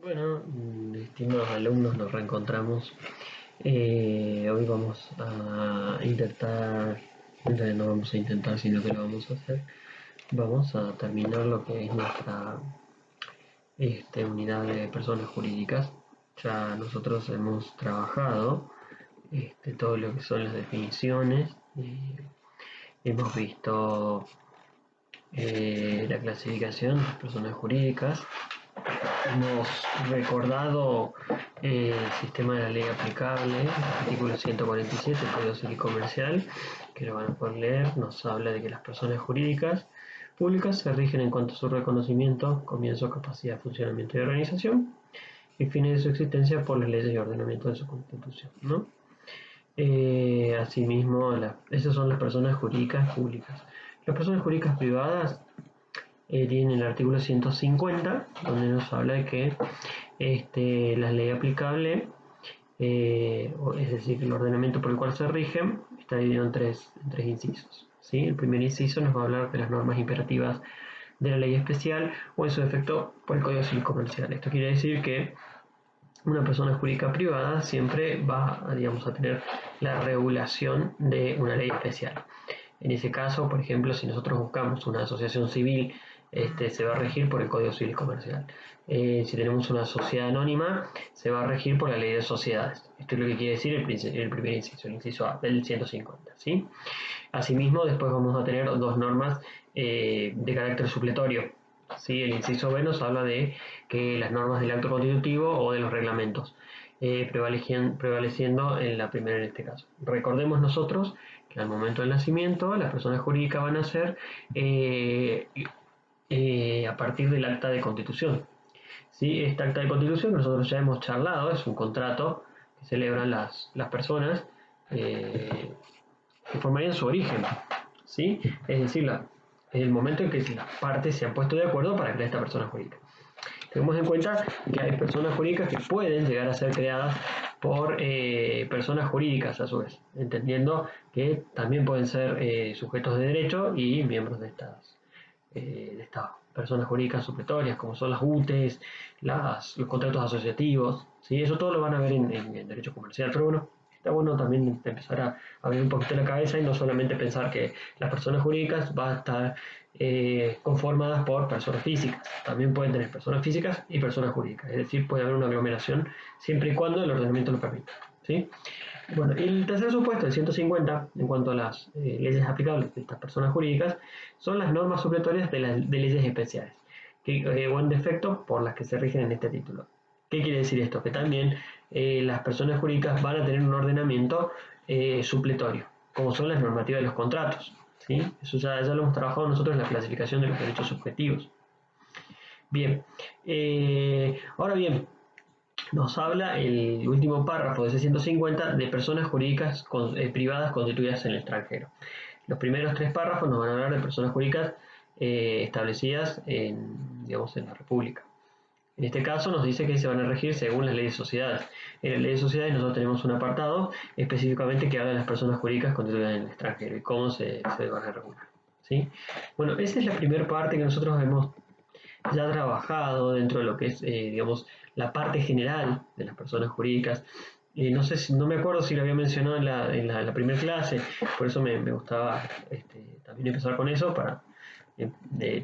Bueno, estimados alumnos, nos reencontramos. Hoy vamos a intentar, no vamos a intentar, sino que lo vamos a hacer. Vamos a terminar lo que es nuestra unidad de personas jurídicas. Ya nosotros hemos trabajado todo lo que son las definiciones. Hemos visto la clasificación de personas jurídicas. Hemos recordado el sistema de la ley aplicable, el artículo 147 del Código Civil Comercial, que lo van a poder leer. Nos habla de que las personas jurídicas públicas se rigen en cuanto a su reconocimiento, comienzo, capacidad, funcionamiento y organización, y fines de su existencia por las leyes y ordenamiento de su constitución, ¿no? Asimismo, esas son las personas jurídicas públicas. Las personas jurídicas privadas tiene el artículo 150, donde nos habla de que la ley aplicable, es decir, el ordenamiento por el cual se rigen, está dividido en tres incisos. ¿Sí? El primer inciso nos va a hablar de las normas imperativas de la ley especial o en su defecto por el Código Civil Comercial. Esto quiere decir que una persona jurídica privada siempre va, digamos, a tener la regulación de una ley especial. En ese caso, por ejemplo, si nosotros buscamos una asociación civil, se va a regir por el Código Civil Comercial. Si tenemos una sociedad anónima, se va a regir por la ley de sociedades. Esto es lo que quiere decir el primer inciso, el inciso A del 150. ¿Sí? Asimismo, después vamos a tener dos normas de carácter supletorio. ¿Sí? El inciso B nos habla de que las normas del acto constitutivo o de los reglamentos, prevaleciendo en la primera en este caso. Recordemos nosotros que al momento del nacimiento las personas jurídicas van a ser a partir del acta de constitución. ¿Sí? Esta acta de constitución que nosotros ya hemos charlado es un contrato que celebran las personas que formarían su origen. ¿Sí? Es decir, el momento en que las partes se han puesto de acuerdo para crear esta persona jurídica. Tenemos en cuenta que hay personas jurídicas que pueden llegar a ser creadas por personas jurídicas a su vez, entendiendo que también pueden ser sujetos de derecho y miembros de estas personas jurídicas supletorias, como son las UTES, los contratos asociativos, ¿sí? Eso todo lo van a ver en derecho comercial, pero bueno, está bueno también empezar a abrir un poquito la cabeza y no solamente pensar que las personas jurídicas van a estar conformadas por personas físicas. También pueden tener personas físicas y personas jurídicas, es decir, puede haber una aglomeración siempre y cuando el ordenamiento lo permita. ¿Sí? Bueno, el tercer supuesto, el 150, en cuanto a las leyes aplicables de estas personas jurídicas, son las normas supletorias de leyes especiales, o en defecto por las que se rigen en este título. ¿Qué quiere decir esto? Que también las personas jurídicas van a tener un ordenamiento supletorio, como son las normativas de los contratos. ¿Sí? Eso ya lo hemos trabajado nosotros en la clasificación de los derechos subjetivos. Bien, ahora bien, nos habla el último párrafo de ese 150 de personas jurídicas privadas constituidas en el extranjero. Los primeros tres párrafos nos van a hablar de personas jurídicas establecidas digamos, en la República. En este caso nos dice que se van a regir según las leyes de sociedades. En la ley de sociedades nosotros tenemos un apartado específicamente que habla de las personas jurídicas constituidas en el extranjero y cómo se van a regular. ¿Sí? Bueno, esa es la primera parte que nosotros hemos ya trabajado dentro de lo que es, digamos, la parte general de las personas jurídicas. No sé, no me acuerdo si lo había mencionado en la primera clase, por eso me gustaba también empezar con eso para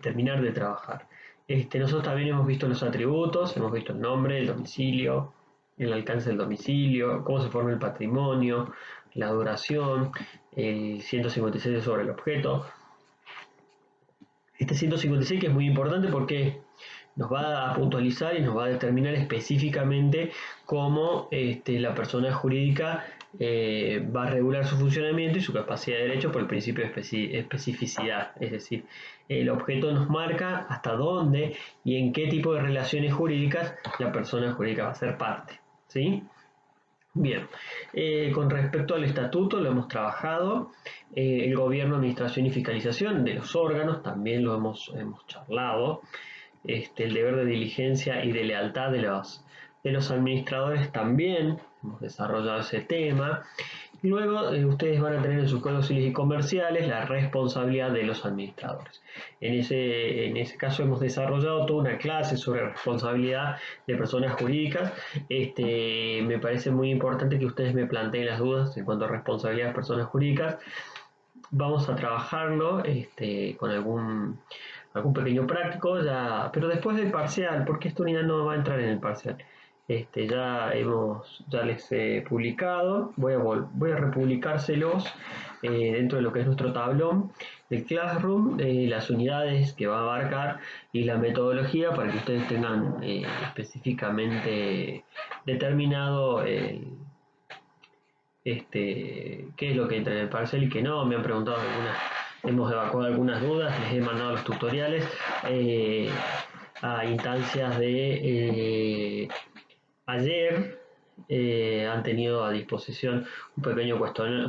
terminar de trabajar. Nosotros también hemos visto los atributos, hemos visto el nombre, el domicilio, el alcance del domicilio, cómo se forma el patrimonio, la duración, el 156 sobre el objeto. Este 156 que es muy importante porque nos va a puntualizar y nos va a determinar específicamente cómo la persona jurídica va a regular su funcionamiento y su capacidad de derecho por el principio de especificidad. Es decir, el objeto nos marca hasta dónde y en qué tipo de relaciones jurídicas la persona jurídica va a ser parte. ¿Sí? Bien, con respecto al estatuto lo hemos trabajado, el gobierno, administración y fiscalización de los órganos también lo hemos charlado, el deber de diligencia y de lealtad de los administradores también, hemos desarrollado ese tema. Y luego ustedes van a tener en sus códigos civiles y comerciales la responsabilidad de los administradores. En ese caso hemos desarrollado toda una clase sobre responsabilidad de personas jurídicas. Me parece muy importante que ustedes me planteen las dudas en cuanto a responsabilidad de personas jurídicas. Vamos a trabajarlo con algún pequeño práctico, pero después del parcial, porque esta unidad no va a entrar en el parcial. Ya les he publicado, voy a republicárselos dentro de lo que es nuestro tablón del Classroom, las unidades que va a abarcar y la metodología para que ustedes tengan específicamente determinado qué es lo que entra en el parcial y qué no. Me han preguntado hemos evacuado algunas dudas, les he mandado los tutoriales a instancias de ayer. Han tenido a disposición un pequeño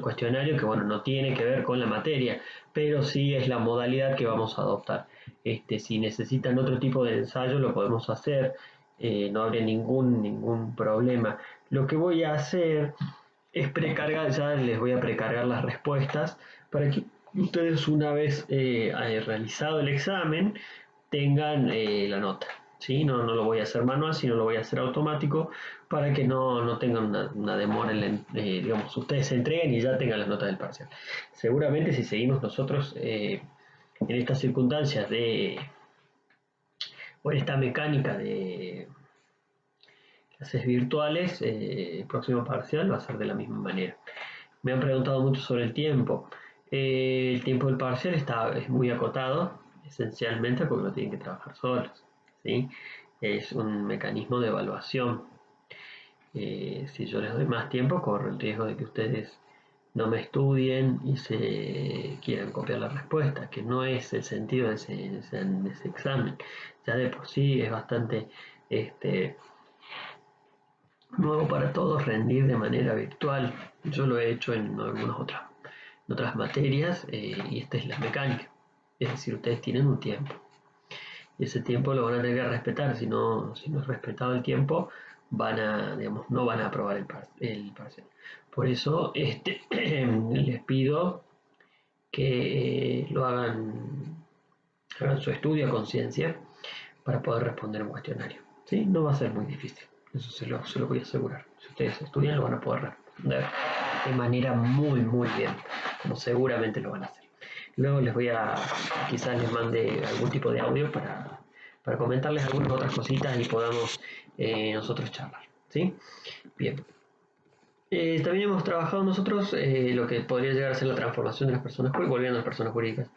cuestionario que no tiene que ver con la materia, pero sí es la modalidad que vamos a adoptar. Si necesitan otro tipo de ensayo lo podemos hacer, no habría ningún problema. Lo que voy a hacer es precargar, ya les voy a precargar las respuestas para que ustedes, una vez realizado el examen, tengan la nota. ¿Sí? No lo voy a hacer manual, sino lo voy a hacer automático para que no tengan una demora digamos, ustedes se entreguen y ya tengan las notas del parcial. Seguramente si seguimos nosotros en estas circunstancias o en esta mecánica de clases virtuales, el próximo parcial va a ser de la misma manera. Me han preguntado mucho sobre el tiempo. El tiempo del parcial es muy acotado, esencialmente porque no tienen que trabajar solos, ¿sí? Es un mecanismo de evaluación. Si yo les doy más tiempo, corro el riesgo de que ustedes no me estudien y se quieran copiar la respuesta, que no es el sentido de ese examen. Ya de por sí es bastante nuevo para todos rendir de manera virtual. Yo lo he hecho en algunas otras materias y esta es la mecánica. Es decir, ustedes tienen un tiempo y ese tiempo lo van a tener que respetar. Si no es respetado el tiempo, no van a aprobar el parcial. Por eso les pido que hagan su estudio a conciencia para poder responder un cuestionario. ¿Sí? No va a ser muy difícil, eso se lo voy a asegurar. Si ustedes estudian, lo van a poder responder de manera muy bien, como seguramente lo van a hacer. Luego quizás les mande algún tipo de audio para comentarles algunas otras cositas y podamos nosotros charlar. ¿Sí? Bien. También hemos trabajado nosotros lo que podría llegar a ser la transformación de las personas jurídicas, volviendo a las personas jurídicas.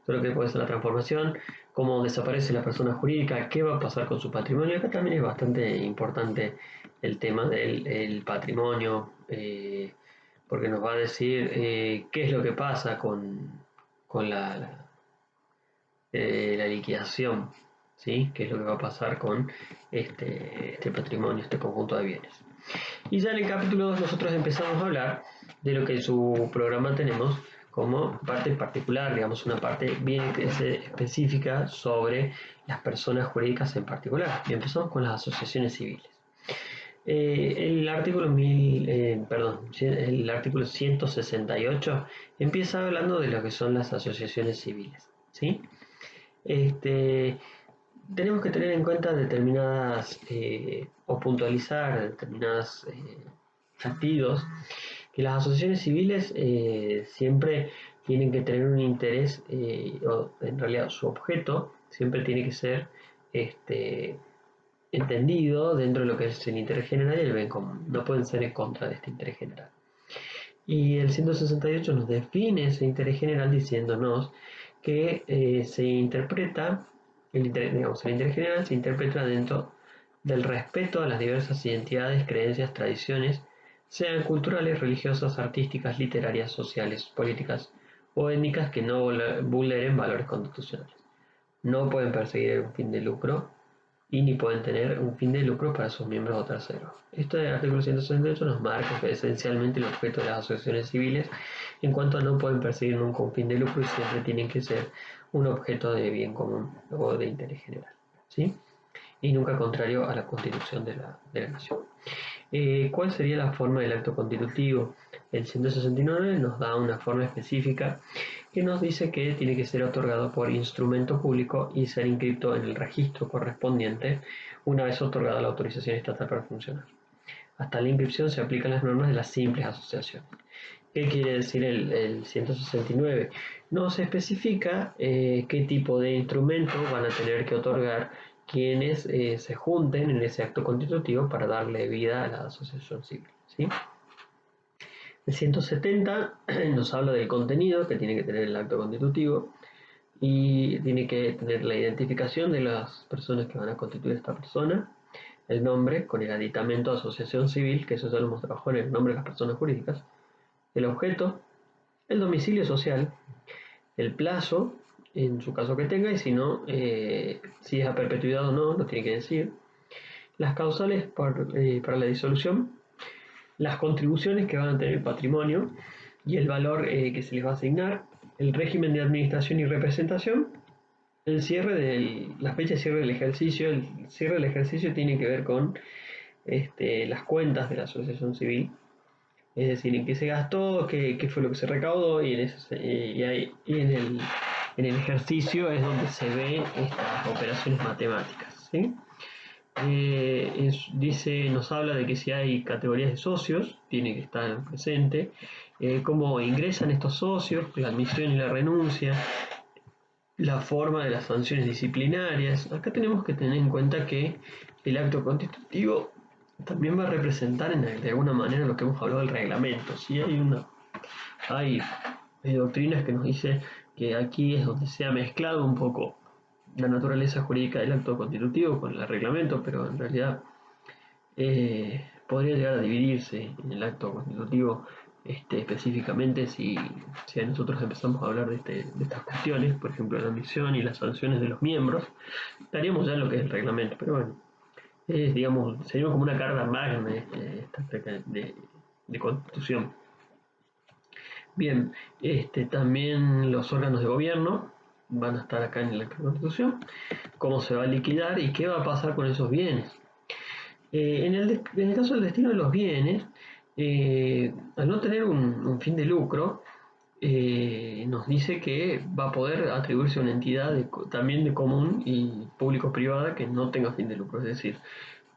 Todo lo que puede ser la transformación, cómo desaparece la persona jurídica, qué va a pasar con su patrimonio. Acá también es bastante importante el tema del patrimonio, porque nos va a decir qué es lo que pasa con la liquidación, ¿sí? Qué es lo que va a pasar con este patrimonio, este conjunto de bienes. Y ya en el capítulo 2 nosotros empezamos a hablar de lo que en su programa tenemos como parte particular, digamos una parte bien específica sobre las personas jurídicas en particular. Y empezamos con las asociaciones civiles. El artículo 168 empieza hablando de lo que son las asociaciones civiles, ¿sí? Tenemos que tener en cuenta determinadas o puntualizar determinados sentidos, que las asociaciones civiles siempre tienen que tener un interés, o en realidad su objeto siempre tiene que ser entendido dentro de lo que es el interés general y el bien común. No pueden ser en contra de este interés general. Y el 168 nos define ese interés general diciéndonos que se interpreta, el interés general se interpreta dentro del respeto a las diversas identidades, creencias, tradiciones, sean culturales, religiosas, artísticas, literarias, sociales, políticas o étnicas, que no vulneren valores constitucionales. No pueden perseguir un fin de lucro y ni pueden tener un fin de lucro para sus miembros o terceros. Este artículo 168 nos marca que esencialmente el objeto de las asociaciones civiles, en cuanto a no pueden perseguir nunca un fin de lucro y siempre tienen que ser un objeto de bien común o de interés general, ¿sí? y nunca contrario a la Constitución de la Nación. ¿Cuál sería la forma del acto constitutivo? El 169 nos da una forma específica que nos dice que tiene que ser otorgado por instrumento público y ser inscrito en el registro correspondiente una vez otorgada la autorización estatal para funcionar. Hasta la inscripción se aplican las normas de las simples asociaciones. ¿Qué quiere decir el 169? No se especifica qué tipo de instrumento van a tener que otorgar quienes se junten en ese acto constitutivo para darle vida a la asociación civil, ¿sí? El 170 nos habla del contenido que tiene que tener el acto constitutivo y tiene que tener la identificación de las personas que van a constituir esta persona, el nombre con el aditamento de asociación civil, que eso ya lo hemos trabajado en el nombre de las personas jurídicas, el objeto, el domicilio social, el plazo, en su caso que tenga, y si no, si es a perpetuidad o no, lo tiene que decir, las causales para la disolución, las contribuciones que van a tener el patrimonio y el valor que se les va a asignar, el régimen de administración y representación, el cierre la fecha de cierre del ejercicio. El cierre del ejercicio tiene que ver con las cuentas de la asociación civil, es decir, en qué se gastó, qué fue lo que se recaudó, y en el ejercicio es donde se ven estas operaciones matemáticas, ¿sí? Nos habla de que si hay categorías de socios, tiene que estar presente, cómo ingresan estos socios, la admisión y la renuncia, la forma de las sanciones disciplinarias. Acá tenemos que tener en cuenta que el acto constitutivo también va a representar de alguna manera lo que hemos hablado del reglamento. ¿Sí? Hay doctrinas que nos dicen que aquí es donde se ha mezclado un poco la naturaleza jurídica del acto constitutivo con el reglamento, pero en realidad podría llegar a dividirse en el acto constitutivo específicamente si nosotros empezamos a hablar de estas cuestiones, por ejemplo la admisión y las sanciones de los miembros, estaríamos ya en lo que es el reglamento, pero bueno, digamos, sería como una carta magna de constitución. Bien, también los órganos de gobierno van a estar acá en la Constitución, cómo se va a liquidar y qué va a pasar con esos bienes. En el caso del destino de los bienes, al no tener un fin de lucro, nos dice que va a poder atribuirse a una entidad también de común y público-privada que no tenga fin de lucro, es decir,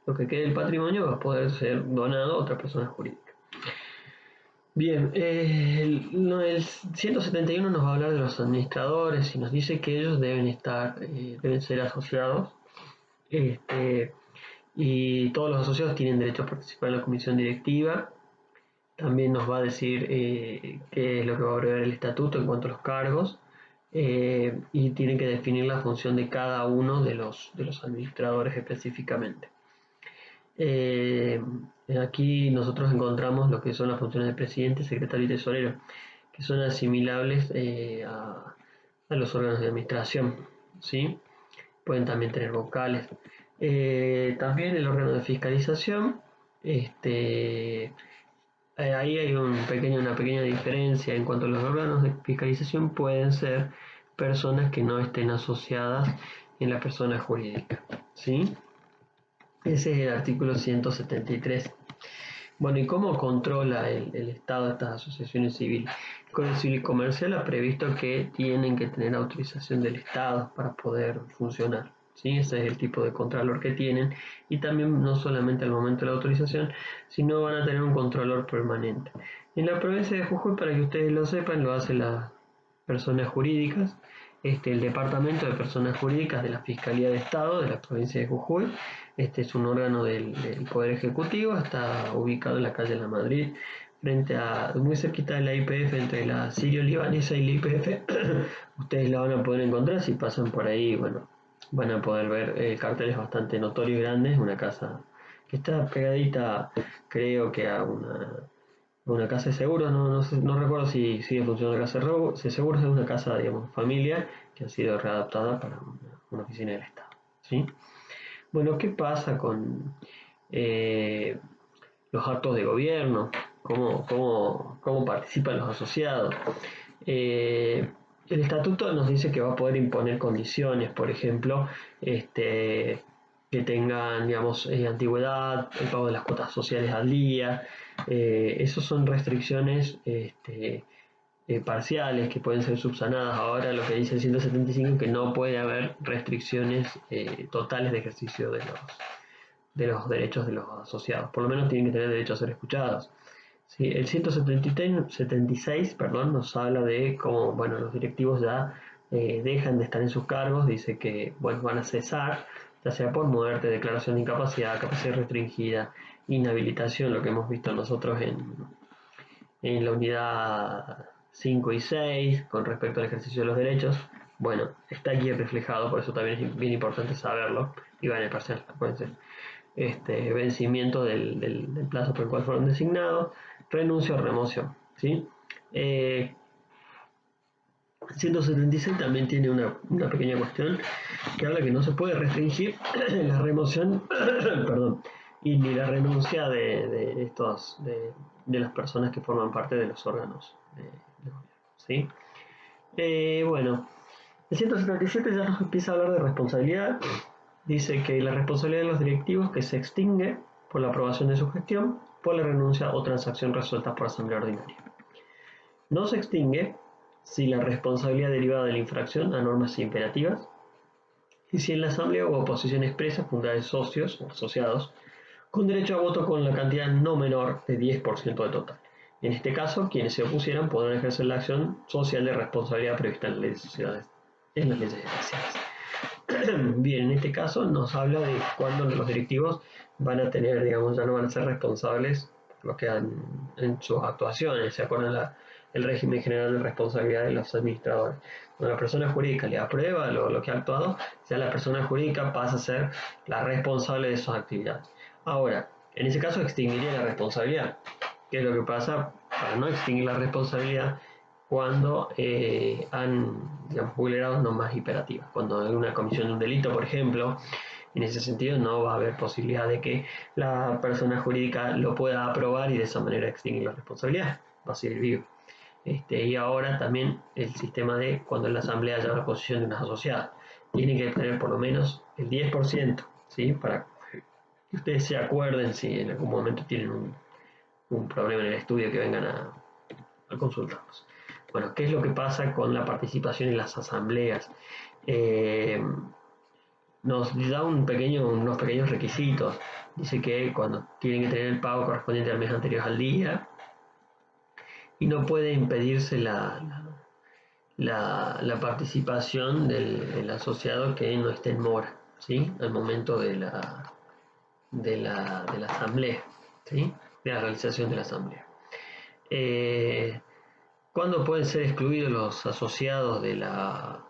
lo que quede del patrimonio va a poder ser donado a otra persona jurídica. Bien, el 171 nos va a hablar de los administradores y nos dice que ellos deben ser asociados, y todos los asociados tienen derecho a participar en la comisión directiva. También nos va a decir qué es lo que va a prever el estatuto en cuanto a los cargos, y tienen que definir la función de cada uno de los administradores específicamente. Aquí nosotros encontramos lo que son las funciones de presidente, secretario y tesorero, que son asimilables a los órganos de administración, ¿sí? Pueden también tener vocales. También el órgano de fiscalización, ahí hay una pequeña diferencia en cuanto a los órganos de fiscalización. Pueden ser personas que no estén asociadas en la persona jurídica, ¿sí? Ese es el artículo 173. Bueno, ¿y cómo controla el Estado estas asociaciones civiles? El Código Civil Comercial ha previsto que tienen que tener autorización del Estado para poder funcionar, ¿sí? Ese es el tipo de contralor que tienen, y también no solamente al momento de la autorización, sino van a tener un controlor permanente. En la provincia de Jujuy, para que ustedes lo sepan, lo hacen las personas jurídicas, el Departamento de Personas Jurídicas de la Fiscalía de Estado de la provincia de Jujuy. Este es un órgano del Poder Ejecutivo, está ubicado en la calle La Madrid, muy cerquita de la IPF, entre la sirio-libanesa y la IPF. Ustedes la van a poder encontrar si pasan por ahí. Bueno, van a poder ver carteles bastante notorios y grandes, una casa que está pegadita, creo que a una casa de seguros. No recuerdo si sigue funcionando la casa de seguros. Es una casa, digamos, familiar, que ha sido readaptada para una oficina del Estado, ¿sí? Bueno, ¿qué pasa con los actos de gobierno? ¿Cómo participan los asociados? El estatuto nos dice que va a poder imponer condiciones, por ejemplo, que tengan, digamos, antigüedad, el pago de las cuotas sociales al día. Esos son restricciones parciales que pueden ser subsanadas. Ahora lo que dice el 175 es que no puede haber restricciones totales de ejercicio de los derechos de los asociados. Por lo menos tienen que tener derecho a ser escuchados. Sí, el 176 perdón, nos habla de cómo bueno, los directivos ya dejan de estar en sus cargos, dice que bueno, van a cesar, ya sea por muerte, declaración de incapacidad, capacidad restringida, inhabilitación, lo que hemos visto nosotros en la unidad 5 y 6 con respecto al ejercicio de los derechos. Bueno, está aquí reflejado, por eso también es bien importante saberlo. Y van a parcial, acuérdense. Vencimiento del plazo por el cual fueron designados, renuncia o remoción. ¿Sí? 176 también tiene una pequeña cuestión que habla que no se puede restringir la remoción perdón, y ni la renuncia de las personas que forman parte de los órganos de gobierno. ¿Sí? Bueno, el 177 ya nos empieza a hablar de responsabilidad. Dice que la responsabilidad de los directivos que se extingue por la aprobación de su gestión, por la renuncia o transacción resuelta por asamblea ordinaria. No se extingue si la responsabilidad deriva de la infracción a normas imperativas y si en la asamblea hubo oposición expresa fundada de socios o asociados con derecho a voto con la cantidad no menor de 10% del total. En este caso, quienes se opusieran podrán ejercer la acción social de responsabilidad prevista en las leyes de sociedades, en las leyes especiales. Bien, en este caso nos habla de cuándo los directivos van a tener, digamos, ya no van a ser responsables por lo que han en sus actuaciones. ¿Se acuerdan el régimen general de responsabilidad de los administradores? Cuando la persona jurídica le aprueba lo que ha actuado, ya la persona jurídica pasa a ser la responsable de sus actividades. Ahora, en ese caso extinguiría la responsabilidad. ¿Qué es lo que pasa? Para no extinguir la responsabilidad, cuando han, digamos, vulnerado normas imperativas. Cuando hay una comisión de un delito, por ejemplo, en ese sentido no va a haber posibilidad de que la persona jurídica lo pueda aprobar y de esa manera extinguir la responsabilidad. Va a seguir vivo. Y ahora también el sistema de cuando en la asamblea haya la posición de unas asociadas. Tiene que tener por lo menos el 10%, ¿sí? Para que ustedes se acuerden si en algún momento tienen un problema en el estudio que vengan a consultarnos. Bueno, ¿qué es lo que pasa con la participación en las asambleas? Nos da unos pequeños requisitos. Dice que cuando tienen que tener el pago correspondiente al mes anterior al día y no puede impedirse la participación del asociado que no esté en mora, ¿sí? Al momento de la asamblea, ¿sí? De la realización de la asamblea. ¿Cuándo pueden ser excluidos los asociados de la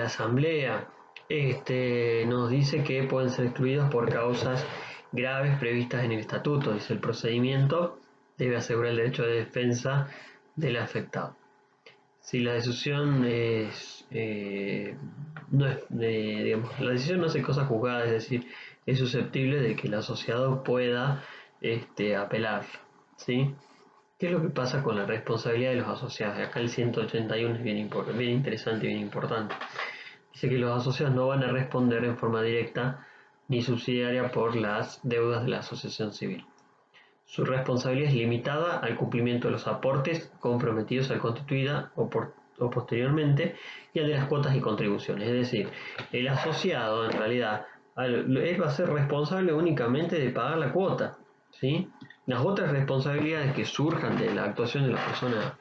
asamblea? Nos dice que pueden ser excluidos por causas graves previstas en el estatuto. Dice el procedimiento debe asegurar el derecho de defensa del afectado. Si la decisión no es, digamos, la decisión no hace cosa juzgada, es decir, es susceptible de que el asociado pueda apelar, ¿sí? ¿Qué es lo que pasa con la responsabilidad de los asociados? Acá el 181 es bien interesante y bien importante. Dice que los asociados no van a responder en forma directa ni subsidiaria por las deudas de la asociación civil. Su responsabilidad es limitada al cumplimiento de los aportes comprometidos al constituida o posteriormente y al de las cuotas y contribuciones. Es decir, el asociado en realidad él va a ser responsable únicamente de pagar la cuota, ¿sí? Las otras responsabilidades que surjan de la actuación de la persona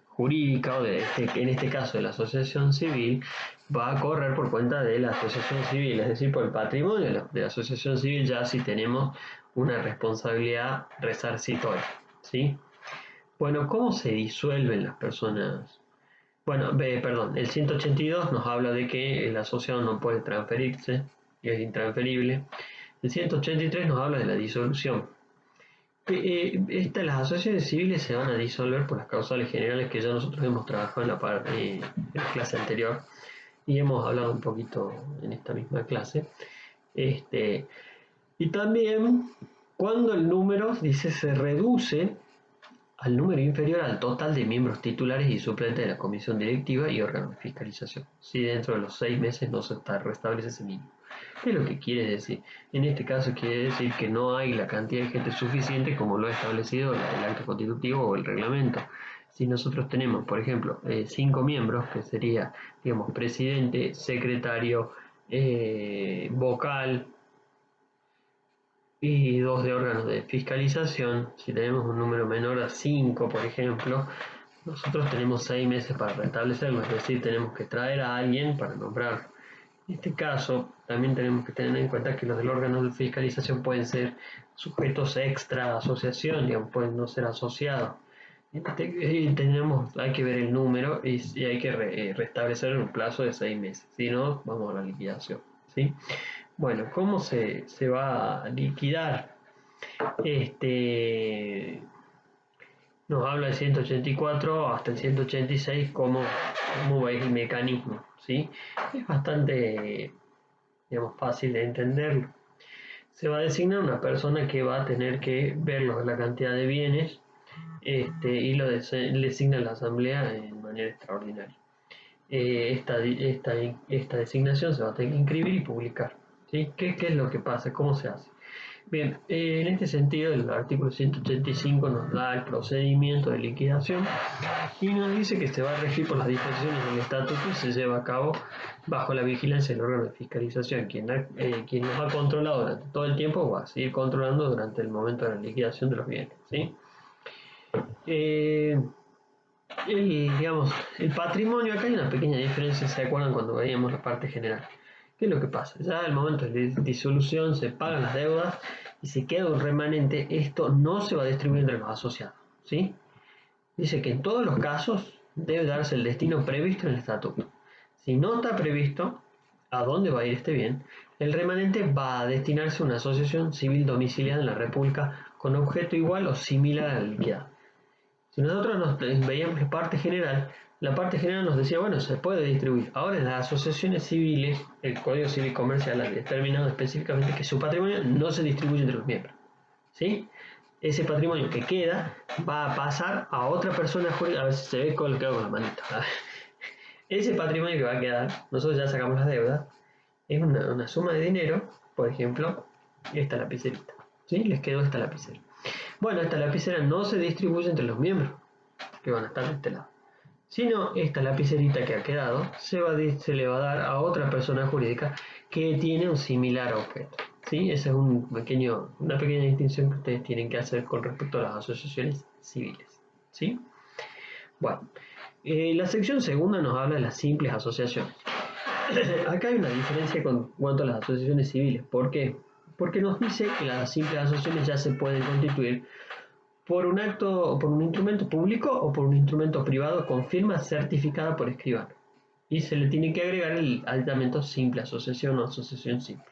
jurídica o en este caso de la asociación civil va a correr por cuenta de la asociación civil, es decir, por el patrimonio de la asociación civil ya sí tenemos una responsabilidad resarcitoria, ¿sí? Bueno, ¿cómo se disuelven las personas? Bueno, perdón, el 182 nos habla de que el asociado no puede transferirse, y es intransferible. El 183 nos habla de la disolución. Las asociaciones civiles se van a disolver por las causales generales que ya nosotros hemos trabajado en la clase anterior y hemos hablado un poquito en esta misma clase. Y también cuando el número, dice, se reduce al número inferior al total de miembros titulares y suplentes de la comisión directiva y órgano de fiscalización. Si dentro de los 6 meses no se restablece ese mínimo. ¿Qué es lo que quiere decir? En este caso quiere decir que no hay la cantidad de gente suficiente como lo ha establecido el acto constitutivo o el reglamento. Si nosotros tenemos, por ejemplo, 5 miembros, que sería, digamos, presidente, secretario, vocal y 2 de órganos de fiscalización, si tenemos un número menor a 5, por ejemplo, nosotros tenemos 6 meses para restablecerlo, es decir, tenemos que traer a alguien para nombrarlo. En este caso, también tenemos que tener en cuenta que los del órgano de fiscalización pueden ser sujetos extra asociación, digamos, pueden no ser asociados. Hay que ver el número y hay que restablecer en un plazo de 6 meses, si no, vamos a la liquidación. ¿Sí? Bueno, ¿cómo se va a liquidar? Nos habla del 184 hasta el 186 cómo va el mecanismo. ¿Sí? Es bastante, digamos, fácil de entenderlo. Se va a designar una persona que va a tener que ver la cantidad de bienes y lo designa la asamblea en manera extraordinaria. Esta designación se va a tener que inscribir y publicar. ¿Sí? ¿Qué es lo que pasa? ¿Cómo se hace? Bien, en este sentido el artículo 185 nos da el procedimiento de liquidación y nos dice que se va a regir por las disposiciones del estatuto y se lleva a cabo bajo la vigilancia del órgano de fiscalización. Quien nos ha controlado durante todo el tiempo va a seguir controlando durante el momento de la liquidación de los bienes. ¿Sí? El patrimonio, acá hay una pequeña diferencia, ¿se acuerdan cuando veíamos la parte general? ¿Qué es lo que pasa? Ya al momento de disolución se pagan las deudas y se queda un remanente, esto no se va a distribuir entre los asociados. ¿Sí? Dice que en todos los casos debe darse el destino previsto en el estatuto. Si no está previsto a dónde va a ir este bien, el remanente va a destinarse a una asociación civil domiciliada en la República con objeto igual o similar al liquidado. Si nosotros veíamos la parte general nos decía, bueno, se puede distribuir. Ahora en las asociaciones civiles, el Código Civil Comercial ha determinado específicamente que su patrimonio no se distribuye entre los miembros. ¿Sí? Ese patrimonio que queda va a pasar a otra persona jurídica. A ver si se ve con lo que hago con la manita. Ese patrimonio que va a quedar, nosotros ya sacamos las deudas, es una suma de dinero, por ejemplo, esta lapicerita. ¿Sí? Les quedó esta lapicera. Bueno, esta lapicera no se distribuye entre los miembros que van a estar de este lado, sino esta lapicerita que ha quedado se le va a dar a otra persona jurídica que tiene un similar objeto. ¿Sí? Esa es una pequeña distinción que ustedes tienen que hacer con respecto a las asociaciones civiles. ¿Sí? Bueno, la sección segunda nos habla de las simples asociaciones. Acá hay una diferencia con cuanto a las asociaciones civiles. ¿Por qué? Porque nos dice que las simples asociaciones ya se pueden constituir por un acto, por un instrumento público o por un instrumento privado con firma certificada por escribano. Y se le tiene que agregar el aditamento simple asociación o asociación simple.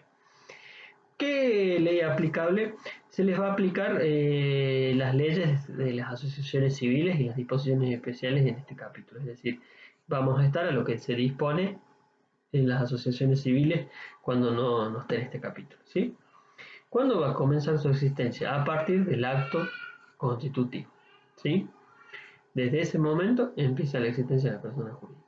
¿Qué ley aplicable? Se les va a aplicar las leyes de las asociaciones civiles y las disposiciones especiales en este capítulo. Es decir, vamos a estar a lo que se dispone en las asociaciones civiles cuando no esté en este capítulo. ¿Sí? ¿Cuándo va a comenzar su existencia? A partir del acto constitutivo. ¿Sí? Desde ese momento empieza la existencia de la persona jurídica.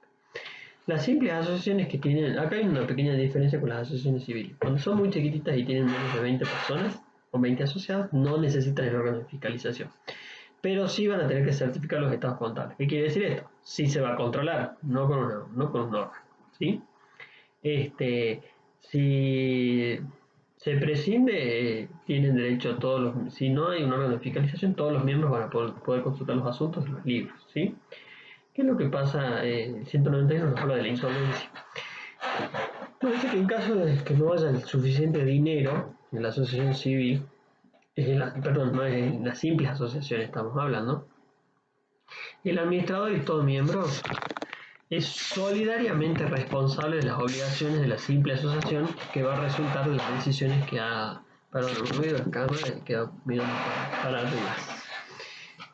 Las simples asociaciones que tienen, acá hay una pequeña diferencia con las asociaciones civiles. Cuando son muy chiquititas y tienen menos de 20 personas o 20 asociados, no necesitan el órgano de fiscalización. Pero sí van a tener que certificar los estados contables. ¿Qué quiere decir esto? Sí se va a controlar, no con un órgano. ¿Sí? Si se prescinde, tienen derecho si no hay un órgano de fiscalización, todos los miembros van a poder consultar los asuntos de los libros. ¿Sí? ¿Qué es lo que pasa? El 191 nos habla de la insolvencia. Nos dice que en caso de que no haya el suficiente dinero en la asociación civil, no en las simples asociaciones estamos hablando, el administrador y todo miembro es solidariamente responsable de las obligaciones de la simple asociación que va a resultar de las decisiones que ha... Perdón, el ruido de cámara y quedó mirando para arriba.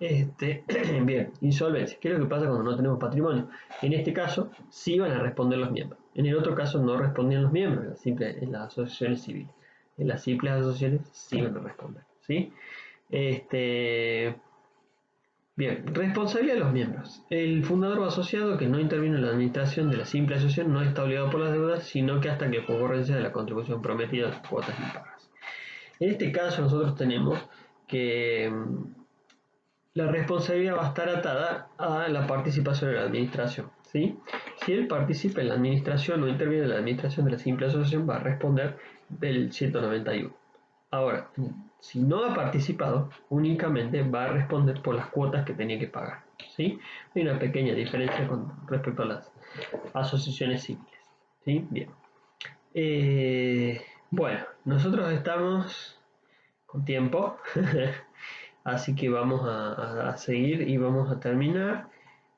Bien, insolvencia. ¿Qué es lo que pasa cuando no tenemos patrimonio? En este caso, sí van a responder los miembros. En el otro caso, no respondían los miembros en las asociaciones civiles. En las simples asociaciones sí van a responder. ¿Sí? Bien, responsabilidad de los miembros. El fundador o asociado que no interviene en la administración de la simple asociación no está obligado por las deudas, sino que hasta que por ocurrencia de la contribución prometida de cuotas impagas. En este caso nosotros tenemos que la responsabilidad va a estar atada a la participación en la administración, ¿sí? Si él participa en la administración o interviene en la administración de la simple asociación, va a responder del 191. Ahora, si no ha participado, únicamente va a responder por las cuotas que tenía que pagar, ¿sí? Hay una pequeña diferencia con respecto a las asociaciones civiles, ¿sí? Bien. Bueno, nosotros estamos con tiempo. Así que vamos a seguir y vamos a terminar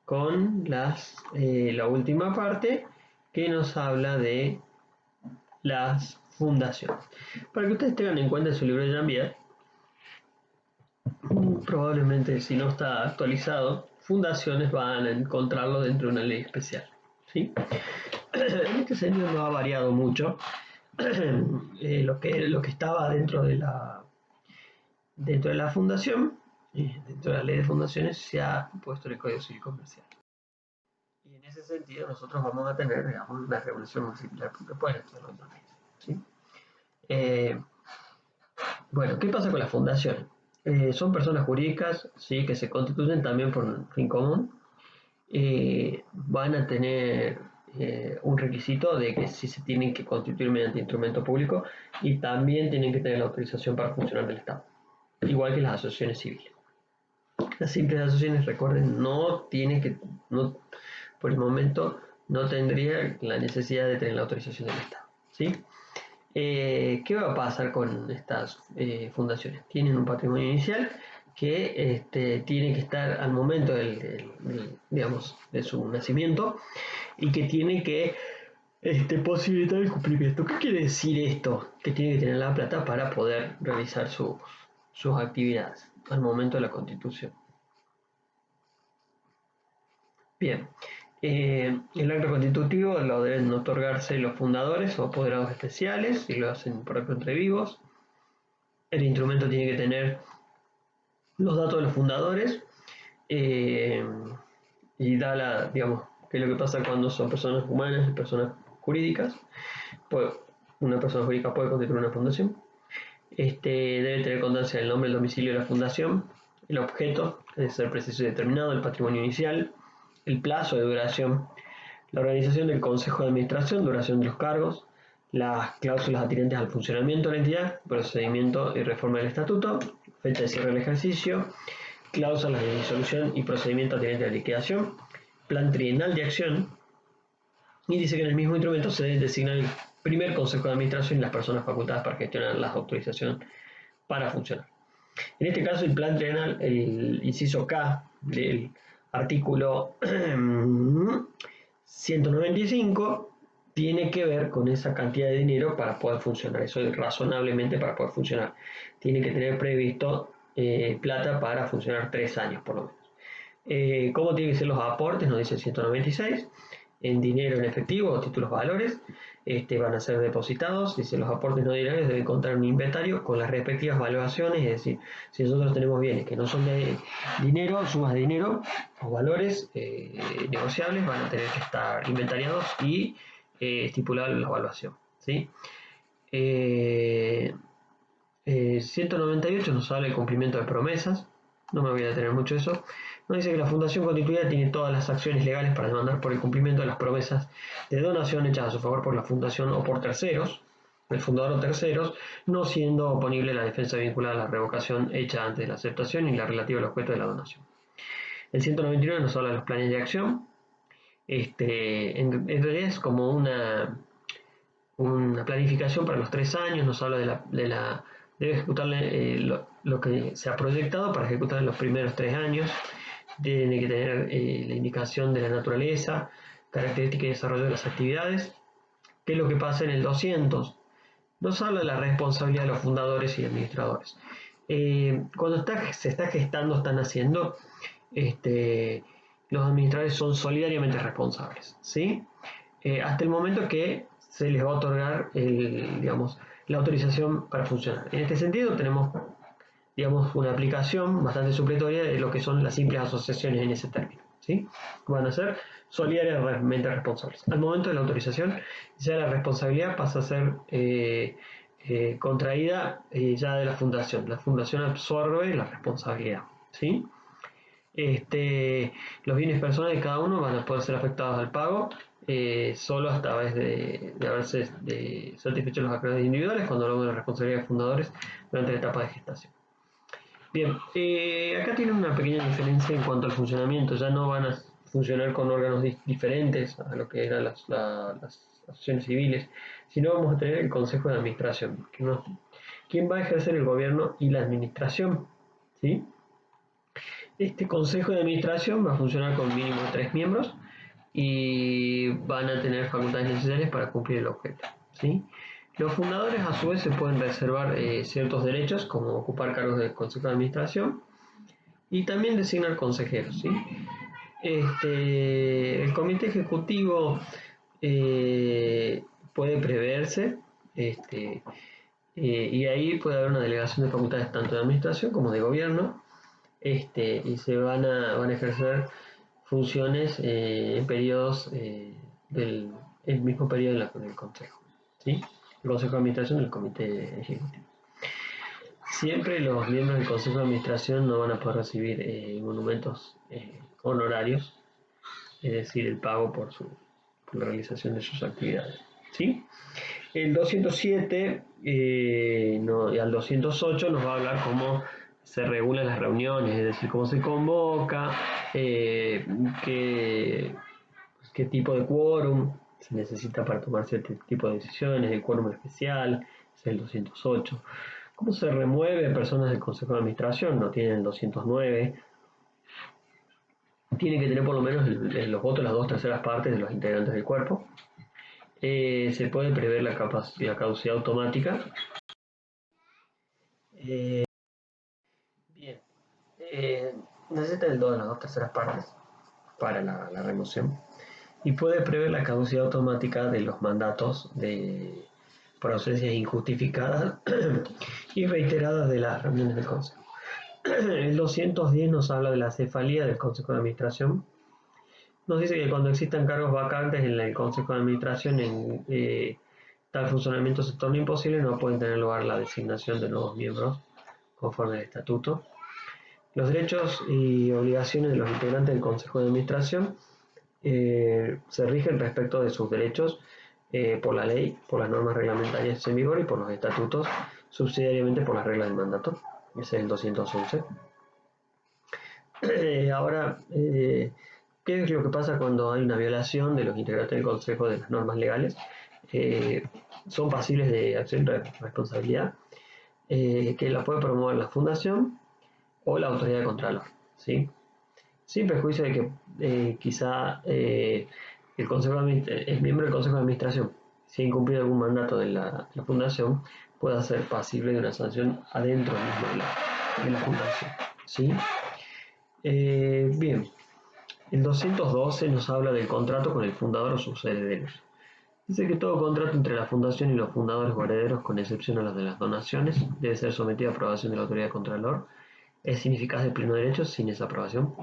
con la última parte que nos habla de las fundaciones. Para que ustedes tengan en cuenta en su libro de Jambier, probablemente si no está actualizado, fundaciones van a encontrarlo dentro de una ley especial, ¿sí? En este sentido no ha variado mucho lo que estaba dentro de la fundación. Dentro de la ley de fundaciones se ha puesto el Código Civil Comercial. Y en ese sentido nosotros vamos a tener, digamos, una regulación muy similar, porque pueden hacerlo también, ¿sí? Bueno, ¿qué pasa con las fundaciones? Son personas jurídicas, sí, que se constituyen también por un fin común. Van a tener un requisito de que sí se tienen que constituir mediante instrumento público y también tienen que tener la autorización para funcionar del Estado, igual que las asociaciones civiles. Las simples asociaciones, recuerden, no, por el momento no tendría la necesidad de tener la autorización del Estado, ¿sí? ¿Qué va a pasar con estas fundaciones? Tienen un patrimonio inicial que tiene que estar al momento digamos, de su nacimiento y que tiene que posibilitar el cumplimiento. ¿Qué quiere decir esto? Que tiene que tener la plata para poder realizar sus actividades al momento de la constitución. Bien, el acto constitutivo lo deben otorgarse los fundadores o apoderados especiales, si lo hacen por ejemplo entre vivos. El instrumento tiene que tener los datos de los fundadores y digamos, qué es lo que pasa cuando son personas humanas y personas jurídicas. Pues, una persona jurídica puede constituir una fundación. Debe tener constancia del nombre, el domicilio de la fundación, el objeto, debe ser preciso y determinado, el patrimonio inicial, el plazo de duración, la organización del consejo de administración, duración de los cargos, las cláusulas atinentes al funcionamiento de la entidad, procedimiento y reforma del estatuto, fecha de cierre del ejercicio, cláusulas de disolución y procedimiento atinente a la liquidación, plan trienal de acción, y dice que en el mismo instrumento se debe designar el primer consejo de administración y las personas facultadas para gestionar las autorizaciones para funcionar. En este caso, el plan trienal, el inciso K del artículo 195, tiene que ver con esa cantidad de dinero para poder funcionar. Eso es razonablemente para poder funcionar. Tiene que tener previsto plata para funcionar 3 años por lo menos. ¿Cómo tienen que ser los aportes? Nos dice el 196. En dinero en efectivo o títulos valores van a ser depositados. Dice los aportes no diarios deben contar un inventario con las respectivas valuaciones, es decir, si nosotros tenemos bienes que no son de dinero, sumas de dinero o valores negociables van a tener que estar inventariados y estipular la evaluación, ¿sí? 198 nos habla del cumplimiento de promesas. No me voy a detener mucho eso. Nos dice que la fundación constituida tiene todas las acciones legales para demandar por el cumplimiento de las promesas de donación hechas a su favor por la fundación o por terceros, el fundador o terceros, no siendo oponible la defensa vinculada a la revocación hecha antes de la aceptación y la relativa al objeto de la donación. El 199 nos habla de los planes de acción. En realidad es como una planificación para los 3 años, nos habla debe ejecutarle lo que se ha proyectado para ejecutar en los primeros 3 años. Tiene que tener la indicación de la naturaleza, característica y desarrollo de las actividades. ¿Qué es lo que pasa en el 200? Nos habla de la responsabilidad de los fundadores y administradores. Cuando se está gestando, están haciendo, los administradores son solidariamente responsables, ¿sí? Hasta el momento que se les va a otorgar la autorización para funcionar. En este sentido tenemos digamos, una aplicación bastante supletoria de lo que son las simples asociaciones en ese término, ¿sí? Van a ser solidariamente responsables. Al momento de la autorización, ya la responsabilidad pasa a ser contraída ya de la fundación. La fundación absorbe la responsabilidad, ¿sí? Los bienes personales de cada uno van a poder ser afectados al pago solo hasta a través de haberse satisfecho los acreedores individuales cuando hablamos de la responsabilidad de fundadores durante la etapa de gestación. Bien, acá tienen una pequeña diferencia en cuanto al funcionamiento. Ya no van a funcionar con órganos diferentes a lo que eran las asociaciones civiles, sino vamos a tener el Consejo de Administración, quien va a ejercer el gobierno y la administración, ¿sí? Este Consejo de Administración va a funcionar con mínimo 3 miembros y van a tener facultades necesarias para cumplir el objeto, ¿sí? Los fundadores a su vez se pueden reservar ciertos derechos como ocupar cargos del Consejo de Administración y también designar consejeros, ¿sí? El comité ejecutivo puede preverse y ahí puede haber una delegación de facultades tanto de administración como de gobierno y se van a ejercer funciones en periodos del el mismo periodo del Consejo, ¿sí? El Consejo de Administración y el Comité Ejecutivo. Siempre los miembros del Consejo de Administración no van a poder recibir monumentos honorarios, es decir, el pago por la realización de sus actividades, ¿sí? El 207 y al 208 nos va a hablar cómo se regulan las reuniones, es decir, cómo se convoca, qué tipo de quórum se necesita para tomar cierto tipo de decisiones, el quórum especial, es el 208. ¿Cómo se remueve personas del Consejo de Administración? No tienen el 209. Tiene que tener por lo menos los votos de las 2/3 partes de los integrantes del cuerpo. Se puede prever la caducidad automática. Bien. Necesita el 2 de las 2/3 partes para la remoción. Y puede prever la caducidad automática de los mandatos por ausencias injustificadas y reiteradas de las reuniones del Consejo. El 210 nos habla de la cefalía del Consejo de Administración. Nos dice que cuando existan cargos vacantes en el Consejo de Administración tal funcionamiento se torna imposible, no pueden tener lugar la designación de nuevos miembros conforme al estatuto. Los derechos y obligaciones de los integrantes del Consejo de Administración se rigen respecto de sus derechos por la ley, por las normas reglamentarias en vigor y por los estatutos, subsidiariamente por las reglas del mandato. Ese es el 211. Ahora, ¿qué es lo que pasa cuando hay una violación de los integrantes del Consejo de las normas legales? Son pasibles de acción de responsabilidad, que la puede promover la Fundación o la autoridad de Contralor, ¿sí? Sin perjuicio de que quizá el miembro del Consejo de Administración, si ha incumplido algún mandato de la Fundación, pueda ser pasible de una sanción adentro mismo de la Fundación, ¿sí? Bien, el 212 nos habla del contrato con el fundador o sus herederos. Dice que todo contrato entre la fundación y los fundadores o herederos, con excepción a los de las donaciones, debe ser sometido a aprobación de la autoridad de Contralor. Es ineficaz de pleno derecho sin esa aprobación.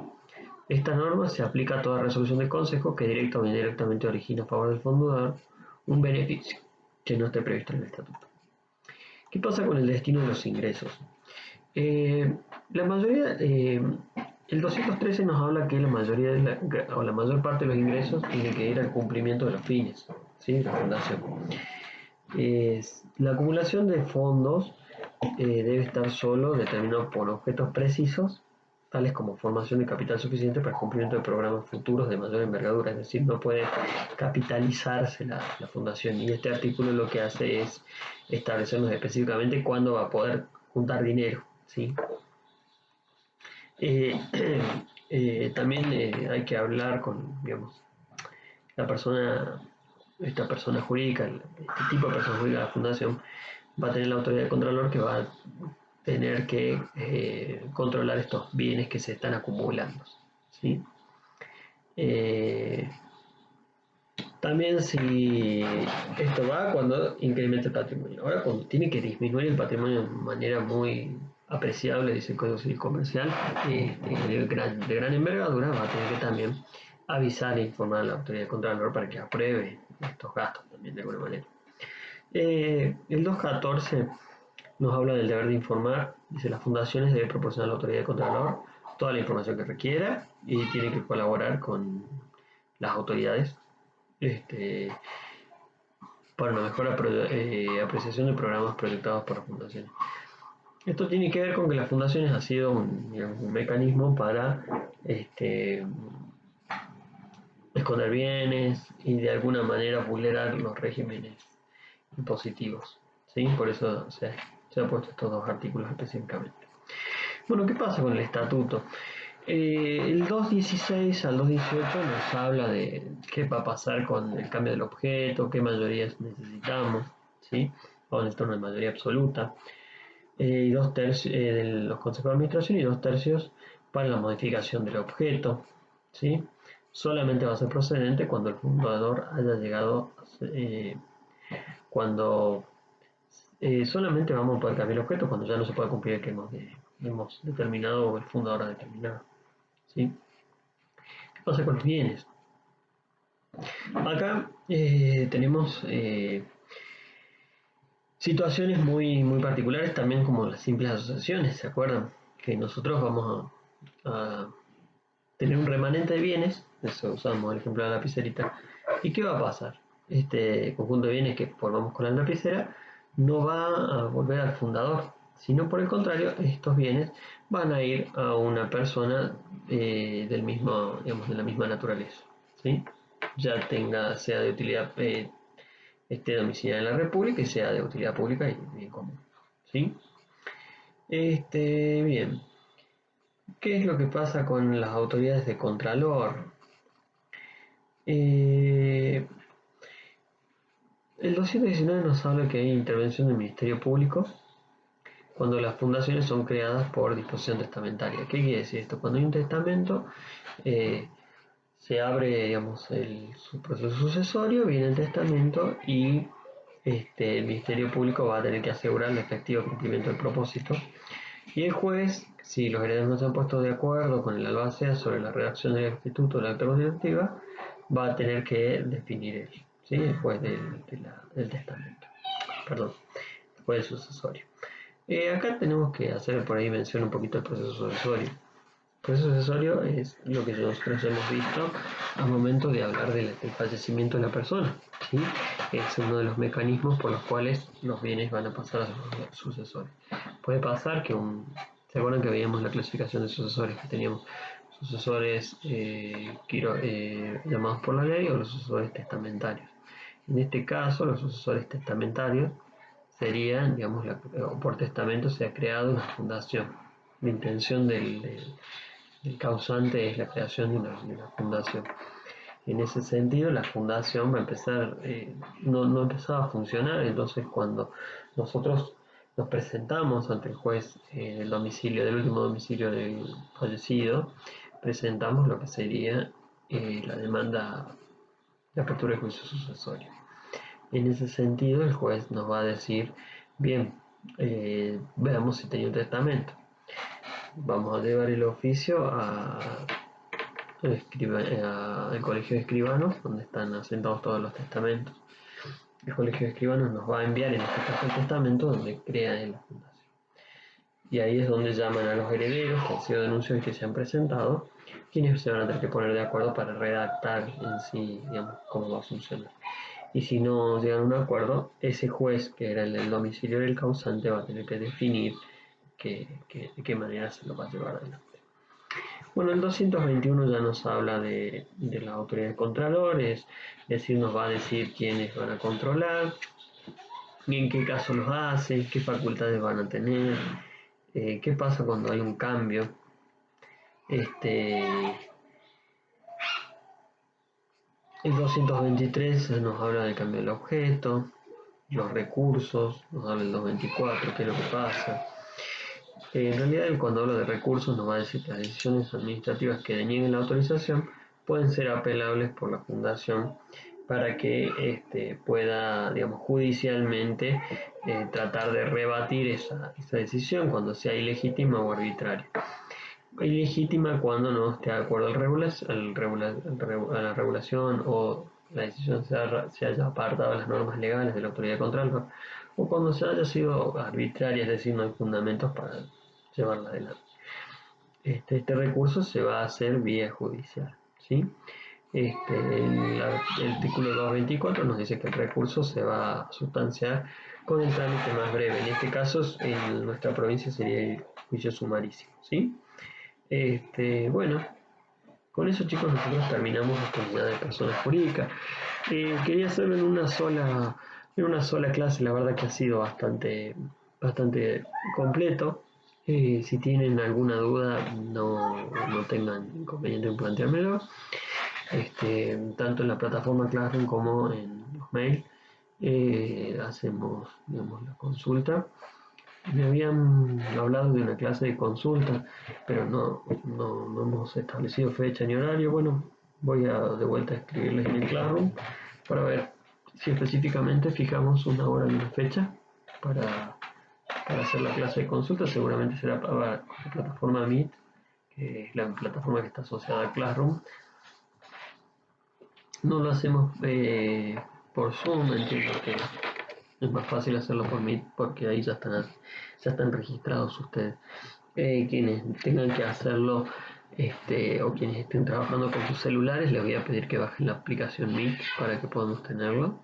Esta norma se aplica a toda resolución del Consejo que directa o indirectamente origina a favor del fundador un beneficio que no esté previsto en el estatuto. ¿Qué pasa con el destino de los ingresos? La mayoría, el 213 nos habla que la mayoría o la mayor parte de los ingresos tiene que ir al cumplimiento de los fines, ¿sí? De la fundación. La acumulación de fondos debe estar solo determinado por objetos precisos, tales como formación de capital suficiente para el cumplimiento de programas futuros de mayor envergadura, es decir, no puede capitalizarse la fundación, y este artículo lo que hace es establecernos específicamente cuándo va a poder juntar dinero, ¿sí? También hay que hablar con, digamos, esta persona jurídica, este tipo de persona jurídica de la fundación, va a tener la autoridad de Contralor que va a tener que controlar estos bienes que se están acumulando, ¿sí? También si esto va cuando incrementa el patrimonio. Ahora, cuando tiene que disminuir el patrimonio de manera muy apreciable, dice el Código Civil Comercial, de gran envergadura, va a tener que también avisar e informar a la autoridad de Contralor para que apruebe estos gastos también de alguna manera. El 214 nos habla del deber de informar. Dice: las fundaciones deben proporcionar a la autoridad de Contralor toda la información que requiera y tiene que colaborar con las autoridades para una mejor apreciación de programas proyectados por las fundaciones. Esto tiene que ver con que las fundaciones ha sido un mecanismo para esconder bienes y de alguna manera vulnerar los regímenes impositivos, ¿sí? Por eso se ha puesto estos dos artículos específicamente. Bueno, ¿qué pasa con el estatuto? El 2.16 al 2.18 nos habla de qué va a pasar con el cambio del objeto, qué mayorías necesitamos, ¿sí? Vamos a necesitar una mayoría absoluta, y 2/3 de los consejos de administración y 2/3 para la modificación del objeto, ¿sí? Solamente va a ser procedente cuando el fundador haya llegado, cuando solamente vamos a poder cambiar el objeto cuando ya no se puede cumplir el que hemos determinado o el fundador ha determinado, ¿sí? ¿Qué pasa con los bienes? Acá tenemos situaciones muy particulares también, como las simples asociaciones. ¿Se acuerdan? Que nosotros vamos a tener un remanente de bienes, eso usamos el ejemplo de la lapicerita. ¿Y qué va a pasar? Este conjunto de bienes que formamos con la lapicera no va a volver al fundador, sino por el contrario, estos bienes van a ir a una persona del mismo, digamos, de la misma naturaleza, ¿sí? Ya sea de utilidad, domiciliada en la República y sea de utilidad pública y bien común, ¿sí? Bien. ¿Qué es lo que pasa con las autoridades de Contralor? El 219 nos habla que hay intervención del Ministerio Público cuando las fundaciones son creadas por disposición testamentaria. ¿Qué quiere decir esto? Cuando hay un testamento, se abre, digamos, su proceso sucesorio, viene el testamento y el Ministerio Público va a tener que asegurar el efectivo cumplimiento del propósito. Y el juez, si los herederos no se han puesto de acuerdo con el albacea sobre la redacción del estatuto o la acta constitutiva, va a tener que definir él, ¿sí? El juez del testamento, perdón, el juez del sucesorio. Acá tenemos que hacer por ahí mención un poquito del proceso sucesorio. El proceso sucesorio es lo que nosotros hemos visto al momento de hablar del fallecimiento de la persona, ¿sí? Es uno de los mecanismos por los cuales los bienes van a pasar a sus sucesores. Puede pasar que ¿se acuerdan que veíamos la clasificación de sucesores? Que teníamos sucesores llamados por la ley o los sucesores testamentarios. En este caso, los sucesores testamentarios serían, digamos, o por testamento se ha creado una fundación. La intención del causante es la creación de una fundación. En ese sentido, la fundación va a empezar, no empezaba a funcionar. Entonces, cuando nosotros nos presentamos ante el juez del último domicilio del fallecido, presentamos lo que sería la demanda de apertura de juicio sucesorio. En ese sentido, el juez nos va a decir: bien, veamos si tenía un testamento. Vamos a llevar el oficio al colegio de escribanos, donde están asentados todos los testamentos. El colegio de escribanos nos va a enviar, en este caso, el testamento donde crea la fundación. Y ahí es donde llaman a los herederos que han sido denunciados y que se han presentado, quienes se van a tener que poner de acuerdo para redactar en sí, digamos, cómo va a funcionar. Y si no llegan a un acuerdo, ese juez, que era el domicilio del causante, va a tener que definir de qué manera se lo va a llevar adelante. Bueno, el 221 ya nos habla de las autoridades contralores, es decir, nos va a decir quiénes van a controlar, y en qué caso los hacen, qué facultades van a tener, qué pasa cuando hay un cambio. El 223 nos habla del cambio del objeto, los recursos, nos habla el 224, qué es lo que pasa. En realidad, cuando hablo de recursos, nos va a decir que las decisiones administrativas que denieguen la autorización pueden ser apelables por la fundación para que pueda, digamos, judicialmente tratar de rebatir esa decisión cuando sea ilegítima o arbitraria. Ilegítima cuando no esté de acuerdo a la regulación o la decisión se haya apartado de las normas legales de la autoridad de control o cuando se haya sido arbitraria, es decir, no hay fundamentos para llevarla adelante. Este recurso se va a hacer vía judicial, ¿sí? El artículo 224 nos dice que el recurso se va a sustanciar con el trámite más breve. En este caso, en nuestra provincia sería el juicio sumarísimo, ¿sí? Bueno, con eso, chicos, nosotros terminamos la unidad de personas jurídicas. Quería hacerlo en una sola clase, la verdad que ha sido bastante completo. Si tienen alguna duda, no tengan inconveniente en planteármelo. Tanto en la plataforma Classroom como en los mails hacemos, digamos, la consulta. Me habían hablado de una clase de consulta, pero no hemos establecido fecha ni horario. Bueno, voy de vuelta a escribirles en el Classroom para ver si específicamente fijamos una hora y una fecha para hacer la clase de consulta. Seguramente será para la plataforma Meet, que es la plataforma que está asociada a Classroom. No lo hacemos por Zoom, entiendo que es más fácil hacerlo por Meet porque ahí ya están registrados ustedes. Quienes tengan que hacerlo o quienes estén trabajando con sus celulares, les voy a pedir que bajen la aplicación Meet para que podamos tenerlo.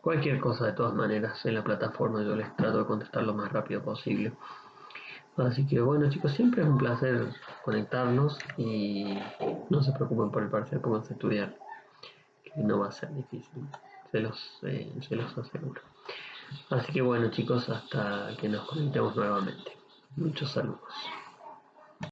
Cualquier cosa, de todas maneras, en la plataforma yo les trato de contestar lo más rápido posible. Así que bueno, chicos, siempre es un placer conectarnos y no se preocupen por el parcial, pónganse a estudiar, que no va a ser difícil, se los aseguro. Así que bueno, chicos, hasta que nos conectemos nuevamente. Muchos saludos.